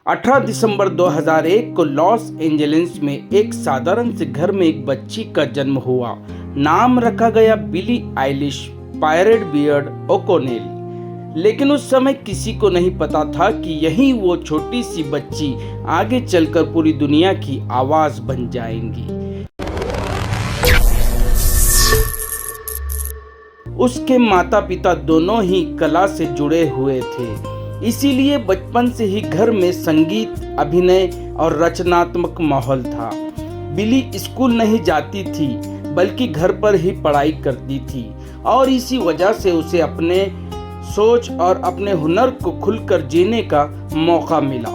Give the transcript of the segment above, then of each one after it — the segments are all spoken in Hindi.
18 दिसंबर 2001 को लॉस एंजलिस में एक साधारण से घर में एक बच्ची का जन्म हुआ। नाम रखा गया बिली आइलिश पायरेट बियर्ड ओकोनेल। लेकिन उस समय किसी को नहीं पता था कि यही वो छोटी सी बच्ची आगे चलकर पूरी दुनिया की आवाज बन जाएंगी। उसके माता पिता दोनों ही कला से जुड़े हुए थे, इसीलिए बचपन से ही घर में संगीत, अभिनय और रचनात्मक माहौल था। बिली स्कूल नहीं जाती थी बल्कि घर पर ही पढ़ाई करती थी और इसी वजह से उसे अपने सोच और अपने हुनर को खुलकर जीने का मौका मिला।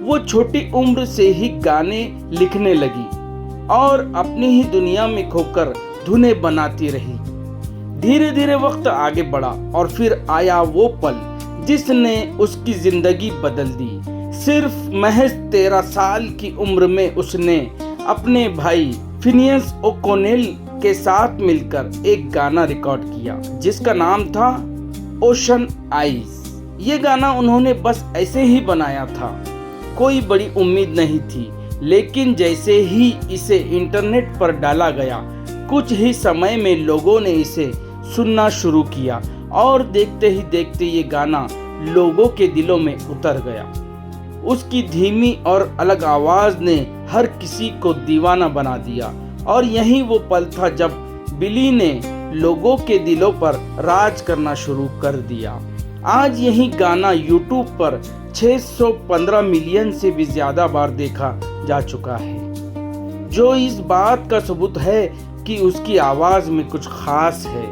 वो छोटी उम्र से ही गाने लिखने लगी और अपनी ही दुनिया में खोकर धुनें बनाती रही। धीरे धीरे वक्त आगे बढ़ा और फिर आया वो पल जिसने उसकी जिंदगी बदल दी। सिर्फ महज 13 साल की उम्र में उसने अपने भाई फिनियस ओकोनेल के साथ मिलकर एक गाना रिकॉर्ड किया जिसका नाम था ओशन आइज। ये गाना उन्होंने बस ऐसे ही बनाया था, कोई बड़ी उम्मीद नहीं थी। लेकिन जैसे ही इसे इंटरनेट पर डाला गया, कुछ ही समय में लोगों ने इसे सुनना शुरू किया और देखते ही देखते ये गाना लोगों के दिलों में उतर गया। उसकी धीमी और अलग आवाज ने हर किसी को दीवाना बना दिया और यही वो पल था जब बिली ने लोगों के दिलों पर राज करना शुरू कर दिया। आज यही गाना YouTube पर 615 मिलियन से भी ज्यादा बार देखा जा चुका है, जो इस बात का सबूत है कि उसकी आवाज में कुछ खास है।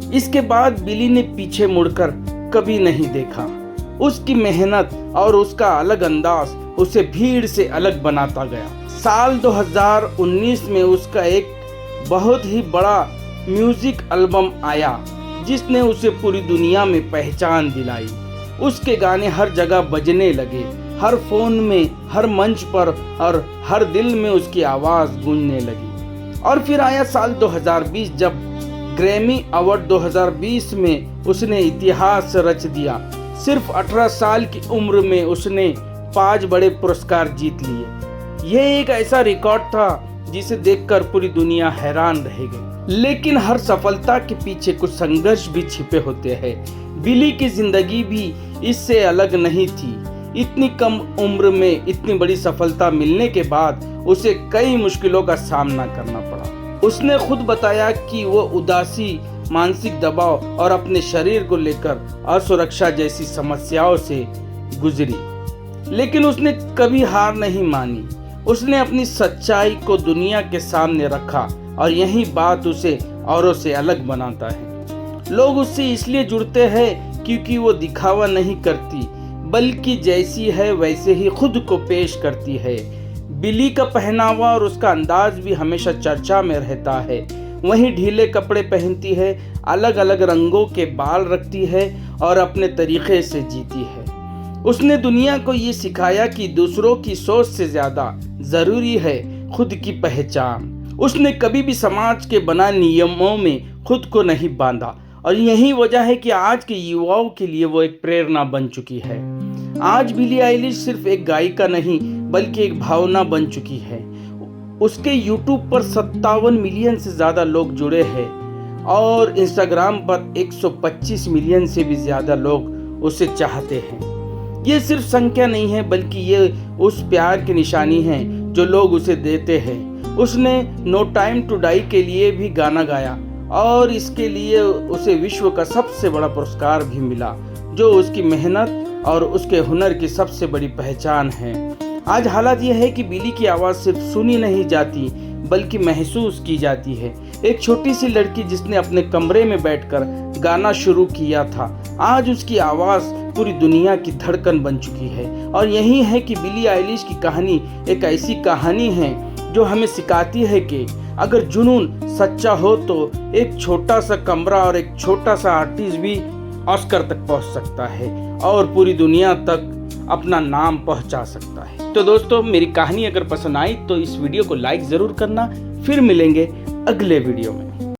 इसके बाद बिली ने पीछे मुड़कर कभी नहीं देखा। उसकी मेहनत और उसका अलग अंदाज उसे भीड़ से अलग बनाता गया। साल 2019 में उसका एक बहुत ही बड़ा म्यूजिक एल्बम आया जिसने उसे पूरी दुनिया में पहचान दिलाई। उसके गाने हर जगह बजने लगे, हर फोन में, हर मंच पर और हर दिल में उसकी आवाज गूंजने लगी। और फिर आया साल 2020 जब ग्रैमी अवार्ड 2020 में उसने इतिहास रच दिया। सिर्फ 18 साल की उम्र में उसने 5 बड़े पुरस्कार जीत लिए। यह एक ऐसा रिकॉर्ड था जिसे देखकर पूरी दुनिया हैरान रह गई। लेकिन हर सफलता के पीछे कुछ संघर्ष भी छिपे होते हैं। बिली की जिंदगी भी इससे अलग नहीं थी। इतनी कम उम्र में इतनी बड़ी सफलता मिलने के बाद उसे कई मुश्किलों का सामना करना पड़ा। उसने खुद बताया कि वो उदासी, मानसिक दबाव और अपने शरीर को लेकर असुरक्षा जैसी समस्याओं से गुजरी, लेकिन उसने कभी हार नहीं मानी। उसने अपनी सच्चाई को दुनिया के सामने रखा और यही बात उसे औरों से अलग बनाता है। लोग उससे इसलिए जुड़ते हैं क्योंकि वो दिखावा नहीं करती बल्कि जैसी है वैसे ही खुद को पेश करती है। बिली का पहनावा और उसका अंदाज भी हमेशा चर्चा में रहता है। वहीं ढीले कपड़े पहनती है, अलग अलग रंगों के बाल रखती है और अपने तरीके से जीती है। उसने दुनिया को ये सिखाया कि दूसरों की सोच से ज्यादा जरूरी है खुद की पहचान। उसने कभी भी समाज के बना नियमों में खुद को नहीं बांधा और यही वजह है कि आज के युवाओं के लिए वो एक प्रेरणा बन चुकी है। आज बिली आइलिश सिर्फ एक गायिका नहीं बल्कि एक भावना बन चुकी है। उसके YouTube पर 57 मिलियन से ज्यादा लोग जुड़े हैं और Instagram पर 125 मिलियन से भी ज्यादा लोग उसे चाहते हैं। ये सिर्फ संख्या नहीं है बल्कि ये उस प्यार की निशानी है जो लोग उसे देते हैं। उसने नो टाइम टू डाई के लिए भी गाना गाया और इसके लिए उसे विश्व का सबसे बड़ा पुरस्कार भी मिला, जो उसकी मेहनत और उसके हुनर की सबसे बड़ी पहचान है। आज हालात यह है कि बिली की आवाज़ सिर्फ सुनी नहीं जाती बल्कि महसूस की जाती है। एक छोटी सी लड़की जिसने अपने कमरे में बैठकर गाना शुरू किया था, आज उसकी आवाज़ पूरी दुनिया की धड़कन बन चुकी है। और यही है कि बिली आइलिश की कहानी एक ऐसी कहानी है जो हमें सिखाती है कि अगर जुनून सच्चा हो तो एक छोटा सा कमरा और एक छोटा सा आर्टिस्ट भी ऑस्कर तक पहुंच सकता है और पूरी दुनिया तक अपना नाम पहुंचा सकता है। तो दोस्तों, मेरी कहानी अगर पसंद आई तो इस वीडियो को लाइक ज़रूर करना। फिर मिलेंगे अगले वीडियो में।